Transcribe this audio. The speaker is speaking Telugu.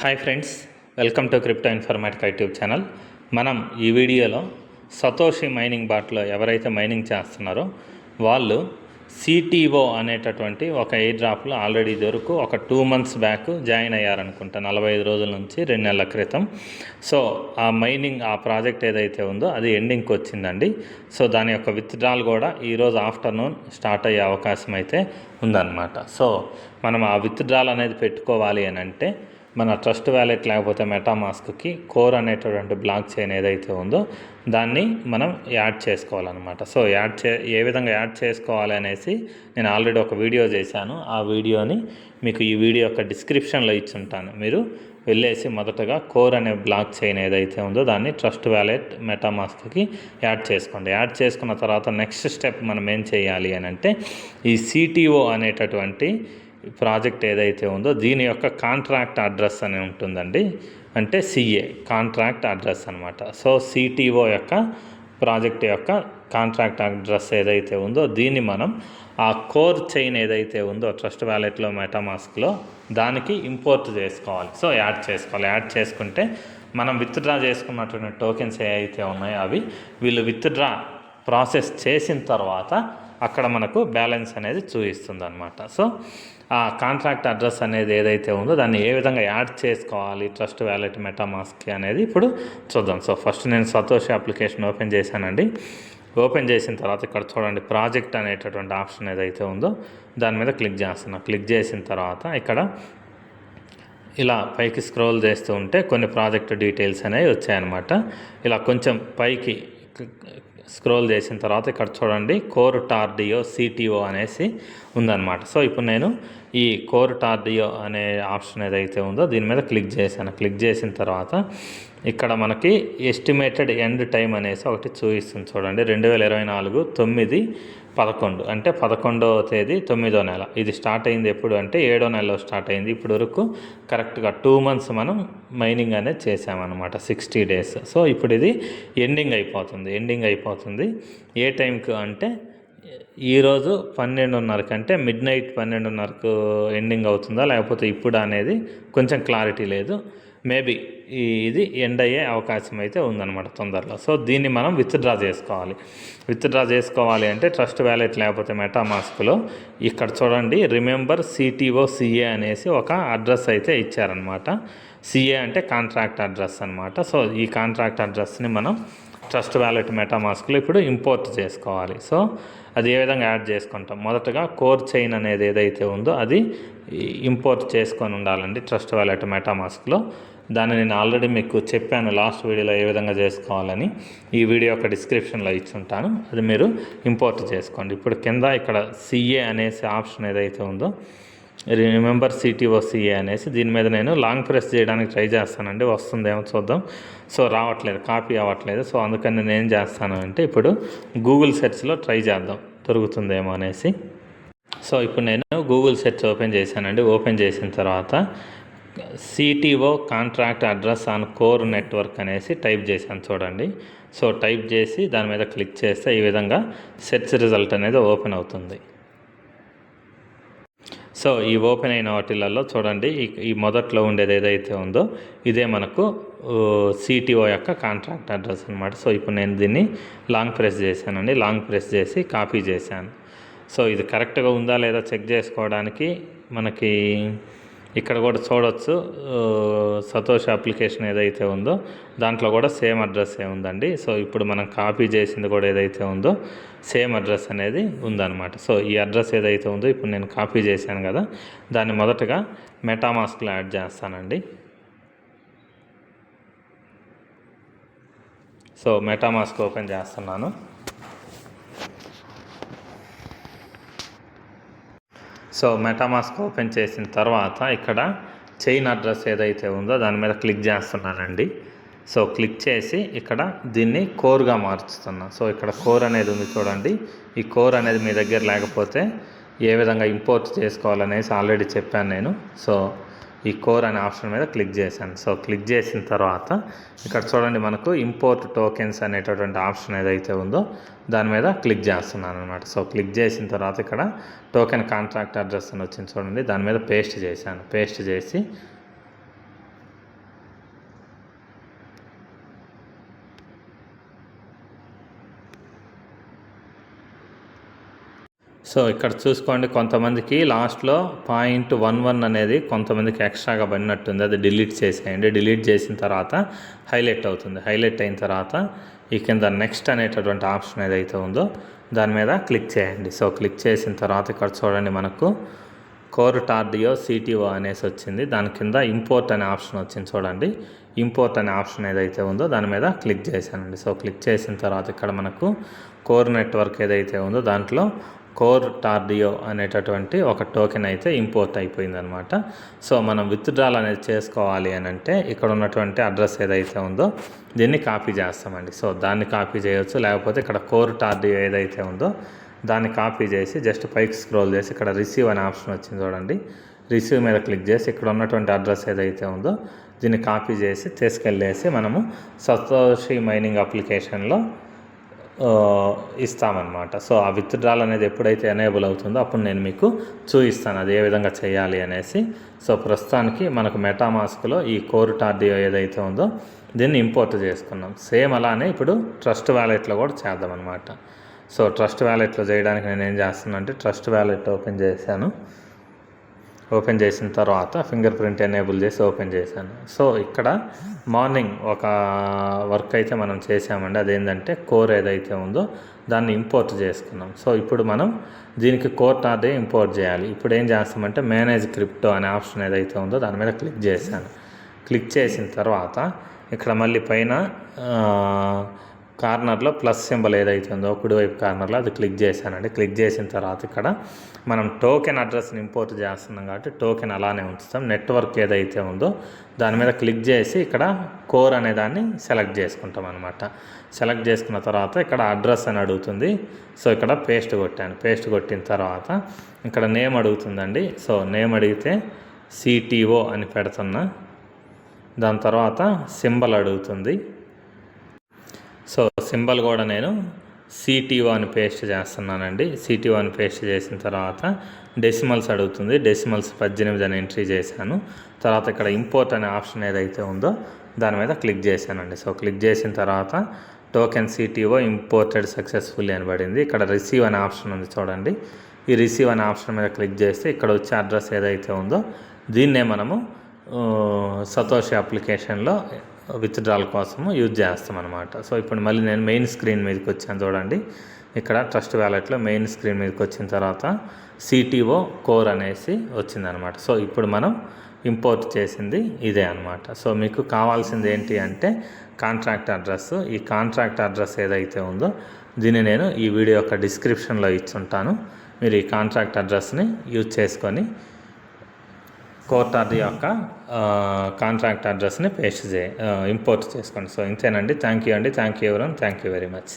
Hi friends, welcome to crypto informatic YouTube channel. మనం ఈ వీడియోలో సతోషి మైనింగ్ బాట్లో ఎవరైతే మైనింగ్ చేస్తున్నారో వాళ్ళు సిటిఓ అనేటటువంటి ఒక ఎయిర్ డ్రాప్లో ఆల్రెడీ దొరకు ఒక 2 months బ్యాక్ జాయిన్ అయ్యారనుకుంటా, 45 రోజుల నుంచి 2 నెలల క్రితం. సో ఆ మైనింగ్ ఆ ప్రాజెక్ట్ ఏదైతే ఉందో అది ఎండింగ్కి వచ్చిందండి. సో దాని యొక్క విత్డ్రాల్ కూడా ఈరోజు ఆఫ్టర్నూన్ స్టార్ట్ అయ్యే అవకాశం అయితే ఉందన్నమాట. సో మనం ఆ విత్డ్రాల్ అనేది పెట్టుకోవాలి అని అంటే మన ట్రస్ట్ వ్యాలెట్ లేకపోతే మెటామాస్క్కి కోర్ అనేటటువంటి బ్లాక్ చైన్ ఏదైతే ఉందో దాన్ని మనం యాడ్ చేసుకోవాలన్నమాట. సో ఏ విధంగా యాడ్ చేసుకోవాలి అనేసి నేను ఆల్రెడీ ఒక వీడియో చేశాను. ఆ వీడియోని మీకు ఈ వీడియో యొక్క డిస్క్రిప్షన్లో ఇచ్చుంటాను. మీరు వెళ్ళేసి మొదటగా కోర్ అనే బ్లాక్ చైన్ ఏదైతే ఉందో దాన్ని ట్రస్ట్ వ్యాలెట్ మెటామాస్క్కి యాడ్ చేసుకోండి. యాడ్ చేసుకున్న తర్వాత నెక్స్ట్ స్టెప్ మనం ఏం చేయాలి అని అంటే ఈ సిటిఓ అనేటటువంటి ప్రాజెక్ట్ ఏదైతే ఉందో దీని యొక్క కాంట్రాక్ట్ అడ్రస్ అని ఉంటుందండి, అంటే సిఏ కాంట్రాక్ట్ అడ్రస్ అనమాట. సో సిటిఓ యొక్క ప్రాజెక్ట్ యొక్క కాంట్రాక్ట్ అడ్రస్ ఏదైతే ఉందో దీన్ని మనం ఆ కోర్ చైన్ ఏదైతే ఉందో ట్రస్ట్ వ్యాలెట్లో మెటామాస్క్లో దానికి ఇంపోర్ట్ చేసుకోవాలి. సో యాడ్ చేసుకోవాలి. యాడ్ చేసుకుంటే మనం విత్డ్రా చేసుకున్నటువంటి టోకెన్స్ ఏవైతే ఉన్నాయో అవి వీళ్ళు విత్డ్రా ప్రాసెస్ చేసిన తర్వాత అక్కడ మనకు బ్యాలెన్స్ అనేది చూపిస్తుంది అనమాట. సో ఆ కాంట్రాక్ట్ అడ్రస్ అనేది ఏదైతే ఉందో దాన్ని ఏ విధంగా యాడ్ చేసుకోవాలి ట్రస్ట్ వ్యాలెట్ మెటామాస్క్కి అనేది ఇప్పుడు చూద్దాం. సో ఫస్ట్ నేను సతోషి అప్లికేషన్ ఓపెన్ చేశానండి. ఓపెన్ చేసిన తర్వాత ఇక్కడ చూడండి ప్రాజెక్ట్ అనేటటువంటి ఆప్షన్ ఏదైతే ఉందో దాని మీద క్లిక్ చేస్తున్నా. క్లిక్ చేసిన తర్వాత ఇక్కడ ఇలా పైకి స్క్రోల్ చేస్తూ ఉంటే కొన్ని ప్రాజెక్ట్ డీటెయిల్స్ అనేవి వచ్చాయన్నమాట. ఇలా కొంచెం పైకి స్క్రోల్ చేసిన తర్వాత ఇక్కడ చూడండి కోర్ టార్డియో సిటిఓ అనేసి ఉందన్నమాట. సో ఇప్పుడు నేను ఈ కోర్ టార్డియో అనే ఆప్షన్ ఏదైతే ఉందో దీని మీద క్లిక్ చేశాను. క్లిక్ చేసిన తర్వాత ఇక్కడ మనకి ఎస్టిమేటెడ్ ఎండ్ టైం అనేసి ఒకటి చూపిస్తుంది చూడండి. 2024 9/11 అంటే 11వ తేదీ 9వ నెల. ఇది స్టార్ట్ అయింది ఎప్పుడు అంటే 7వ నెలలో స్టార్ట్ అయింది. ఇప్పటి వరకు కరెక్ట్గా 2 months మనం మైనింగ్ అనేది చేసామన్నమాట, 60 days. సో ఇప్పుడు ఇది ఎండింగ్ అయిపోతుంది. ఏ టైంకి అంటే ఈరోజు 12:30 అంటే మిడ్నైట్ 12:30 ఎండింగ్ అవుతుందా లేకపోతే ఇప్పుడు అనేది కొంచెం క్లారిటీ లేదు. మేబీ ఇది ఎండ్ అయ్యే అవకాశం అయితే ఉందన్నమాట తొందరలో. సో దీన్ని మనం విత్డ్రా చేసుకోవాలి అంటే ట్రస్ట్ వ్యాలెట్ లేకపోతే మెటామాస్క్లో ఇక్కడ చూడండి రిమెంబర్ సిటిఓ సిఏ అనేసి ఒక అడ్రస్ అయితే ఇచ్చారనమాట. సిఏ అంటే కాంట్రాక్ట్ అడ్రస్ అనమాట. సో ఈ కాంట్రాక్ట్ అడ్రస్ని మనం ట్రస్ట్ వ్యాలెట్ మెటామాస్క్లో ఇప్పుడు ఇంపోర్ట్ చేసుకోవాలి. సో అది ఏ విధంగా యాడ్ చేసుకుంటాం, మొదటగా కోర్ చైన్ అనేది ఏదైతే ఉందో అది ఇంపోర్ట్ చేసుకొని ఉండాలండి ట్రస్ట్ వ్యాలెట్ మెటామాస్క్లో. దాన్ని నేను ఆల్రెడీ మీకు చెప్పాను లాస్ట్ వీడియోలో ఏ విధంగా చేసుకోవాలని. ఈ వీడియో యొక్క డిస్క్రిప్షన్లో ఇచ్చుంటాను, అది మీరు ఇంపోర్ట్ చేసుకోండి. ఇప్పుడు కింద ఇక్కడ సిఏ అనేసి ఆప్షన్ ఏదైతే ఉందో రిమెంబర్ సిటిఓ సిఏ అనేసి దీని మీద నేను లాంగ్ ప్రెస్ చేయడానికి ట్రై చేస్తానండి, వస్తుందేమో చూద్దాం. సో రావట్లేదు, కాపీ అవ్వట్లేదు. సో అందుకని నేను ఏం చేస్తాను అంటే ఇప్పుడు గూగుల్ సెర్చ్లో ట్రై చేద్దాం దొరుకుతుందేమో అనేసి. సో ఇప్పుడు నేను గూగుల్ సెర్చ్ ఓపెన్ చేశానండి. ఓపెన్ చేసిన తర్వాత CTO contract address on core network అనేసి టైప్ చేశాను చూడండి. సో టైప్ చేసి దాని మీద క్లిక్ చేస్తే ఈ విధంగా సెర్చ్ రిజల్ట్ అనేది ఓపెన్ అవుతుంది. సో ఈ ఓపెన్ అయిన వాటిలలో చూడండి ఈ మొదట్లో ఉండేది ఏదైతే ఉందో ఇదే మనకు సిటిఓ యొక్క కాంట్రాక్ట్ అడ్రస్ అనమాట. సో ఇప్పుడు నేను దీన్ని లాంగ్ ప్రెస్ చేశానండి. లాంగ్ ప్రెస్ చేసి కాపీ చేశాను. సో ఇది కరెక్ట్గా ఉందా లేదా చెక్ చేసుకోవడానికి మనకి ఇక్కడ కూడా చూడవచ్చు. సతోషి అప్లికేషన్ ఏదైతే ఉందో దాంట్లో కూడా సేమ్ అడ్రస్ ఉందండి. సో ఇప్పుడు మనం కాపీ చేసింది కూడా ఏదైతే ఉందో సేమ్ అడ్రస్ అనేది ఉందన్నమాట. సో ఈ అడ్రస్ ఏదైతే ఉందో ఇప్పుడు నేను కాపీ చేశాను కదా, దాన్ని మొదటగా మెటామాస్క్లో యాడ్ చేస్తానండి. సో మెటామాస్క్ ఓపెన్ చేస్తున్నాను. సో మెటామాస్క్ ఓపెన్ చేసిన తర్వాత ఇక్కడ చైన్ అడ్రస్ ఏదైతే ఉందో దాని మీద క్లిక్ చేస్తున్నానండి. సో క్లిక్ చేసి ఇక్కడ దీన్ని కోర్గా మార్చుతున్నా. సో ఇక్కడ కోర్ అనేది ఉంది చూడండి. ఈ కోర్ అనేది మీ దగ్గర లేకపోతే ఏ విధంగా ఇంపోర్ట్ చేసుకోవాలనేసి ఆల్రెడీ చెప్పాను నేను. సో ఈ కోర్ అనే ఆప్షన్ మీద క్లిక్ చేశాను. సో క్లిక్ చేసిన తర్వాత ఇక్కడ చూడండి మనకు ఇంపోర్ట్ టోకెన్స్ అనేటటువంటి ఆప్షన్ ఏదైతే ఉందో దాని మీద క్లిక్ చేస్తున్నాను అనమాట. సో క్లిక్ చేసిన తర్వాత ఇక్కడ టోకెన్ కాంట్రాక్ట్ అడ్రస్ అని వచ్చింది చూడండి, దాని మీద పేస్ట్ చేశాను. పేస్ట్ చేసి సో ఇక్కడ చూసుకోండి, కొంతమందికి లాస్ట్లో 0.11 అనేది కొంతమందికి ఎక్స్ట్రాగా పడినట్టుంది, అది డిలీట్ చేసేయండి. డిలీట్ చేసిన తర్వాత హైలైట్ అవుతుంది. హైలైట్ అయిన తర్వాత ఈ కింద నెక్స్ట్ అనేటటువంటి ఆప్షన్ ఏదైతే ఉందో దాని మీద క్లిక్ చేయండి. సో క్లిక్ చేసిన తర్వాత ఇక్కడ చూడండి, మనకు కోర్ టార్డియో సిటిఓ అనేసి వచ్చింది. దాని కింద ఇంపోర్ట్ అనే ఆప్షన్ వచ్చింది చూడండి. ఇంపోర్ట్ అనే ఆప్షన్ ఏదైతే ఉందో దాని మీద క్లిక్ చేశానండి. సో క్లిక్ చేసిన తర్వాత ఇక్కడ మనకు కోర్ నెట్వర్క్ ఏదైతే ఉందో దాంట్లో కోర్ టార్డియో అనేటటువంటి ఒక టోకెన్ అయితే ఇంపోర్ట్ అయిపోయిందనమాట. సో మనం విత్డ్రాల్ అనేది చేసుకోవాలి అని అంటే ఇక్కడ ఉన్నటువంటి అడ్రస్ ఏదైతే ఉందో దీన్ని కాపీ చేస్తామండి. సో దాన్ని కాపీ చేయవచ్చు, లేకపోతే ఇక్కడ కోర్ టార్డియో ఏదైతే ఉందో దాన్ని కాపీ చేసి జస్ట్ పైకి స్క్రోల్ చేసి ఇక్కడ రిసీవ్ అనే ఆప్షన్ వచ్చింది చూడండి. రిసీవ్ మీద క్లిక్ చేసి ఇక్కడ ఉన్నటువంటి అడ్రస్ ఏదైతే ఉందో దీన్ని కాపీ చేసి తీసుకెళ్ళేసి మనము సతోషి మైనింగ్ అప్లికేషన్లో ఇస్తామన్నమాట. సో ఆ విత్డ్రాల్ అనేది ఎప్పుడైతే ఎనేబుల్ అవుతుందో అప్పుడు నేను మీకు చూపిస్తాను అది ఏ విధంగా చేయాలి అనేసి. సో ప్రస్తుతానికి మనకు మెటామాస్క్లో ఈ కోర్ టార్డియో ఏదైతే ఉందో దీన్ని ఇంపోర్ట్ చేసుకున్నాం. సేమ్ అలానే ఇప్పుడు ట్రస్ట్ వ్యాలెట్లో కూడా చేద్దాం అనమాట. సో ట్రస్ట్ వ్యాలెట్లో చేయడానికి నేను ఏం చేస్తున్నాను అంటే ట్రస్ట్ వ్యాలెట్ ఓపెన్ చేశాను. ఓపెన్ చేసిన తర్వాత ఫింగర్ ప్రింట్ ఎనేబుల్ చేసి ఓపెన్ చేశాను. సో ఇక్కడ మార్నింగ్ ఒక వర్క్ అయితే మనం చేసామండి. అదేంటంటే కోర్ ఏదైతే ఉందో దాన్ని ఇంపోర్ట్ చేసుకున్నాం. సో ఇప్పుడు మనం దీనికి కోర్ టార్డియో ఇంపోర్ట్ చేయాలి. ఇప్పుడు ఏం చేస్తామంటే మేనేజ్ క్రిప్టో అనే ఆప్షన్ ఏదైతే ఉందో దాని మీద క్లిక్ చేశాను. క్లిక్ చేసిన తర్వాత ఇక్కడ మళ్ళీ పైన కార్నర్లో ప్లస్ సింబల్ ఏదైతే ఉందో కుడివైపు కార్నర్లో అది క్లిక్ చేశానండి. క్లిక్ చేసిన తర్వాత ఇక్కడ మనం టోకెన్ అడ్రస్ని ఇంపోర్ట్ చేస్తున్నాం కాబట్టి టోకెన్ అలానే ఉంచుతాం. నెట్వర్క్ ఏదైతే ఉందో దాని మీద క్లిక్ చేసి ఇక్కడ కోర్ అనే దాన్ని సెలెక్ట్ చేసుకుంటాం అనమాట. సెలెక్ట్ చేసుకున్న తర్వాత ఇక్కడ అడ్రస్ అని అడుగుతుంది. సో ఇక్కడ పేస్ట్ కొట్టాను. పేస్ట్ కొట్టిన తర్వాత ఇక్కడ నేమ్ అడుగుతుందండి. సో నేమ్ అడిగితే సిటిఓ అని పెడుతున్నా. దాని తర్వాత సింబల్ అడుగుతుంది. సో సింబల్ కూడా నేను సిటిఓ అని పేస్ట్ చేస్తున్నానండి. సిటిఓ అని పేస్ట్ చేసిన తర్వాత డెసిమల్స్ అడుగుతుంది. డెసిమల్స్ 18 అని ఎంట్రీ చేశాను. తర్వాత ఇక్కడ ఇంపోర్ట్ అనే ఆప్షన్ ఏదైతే ఉందో దాని మీద క్లిక్ చేశానండి. సో క్లిక్ చేసిన తర్వాత టోకెన్ సిటిఓ ఇంపోర్టెడ్ సక్సెస్ఫుల్లీ అని పడింది. ఇక్కడ రిసీవ్ అనే ఆప్షన్ ఉంది చూడండి. ఈ రిసీవ్ అనే ఆప్షన్ మీద క్లిక్ చేస్తే ఇక్కడ వచ్చే అడ్రస్ ఏదైతే ఉందో దీన్నే మనము సతోషి అప్లికేషన్లో విత్డ్రాల్ కోసము యూజ్ చేస్తాం అనమాట. సో ఇప్పుడు మళ్ళీ నేను మెయిన్ స్క్రీన్ మీదకి వచ్చాను చూడండి. ఇక్కడ ట్రస్ట్ వ్యాలెట్లో మెయిన్ స్క్రీన్ మీదకి వచ్చిన తర్వాత సిటిఓ కోర్ అనేసి వచ్చిందనమాట. సో ఇప్పుడు మనం ఇంపోర్ట్ చేసింది ఇదే అనమాట. సో మీకు కావాల్సింది ఏంటి అంటే కాంట్రాక్ట్ అడ్రస్. ఈ కాంట్రాక్ట్ అడ్రస్ ఏదైతే ఉందో దీన్ని నేను ఈ వీడియో యొక్క డిస్క్రిప్షన్లో ఇచ్చుంటాను. మీరు ఈ కాంట్రాక్ట్ అడ్రస్ని యూజ్ చేసుకొని కోర్ టార్డియో యొక్క కాంట్రాక్ట్ అడ్రస్ని ఇంపోర్ట్ చేసుకోండి. సో ఇంతేనండి. థ్యాంక్ యూ అండి. Thank you everyone. Thank you very much.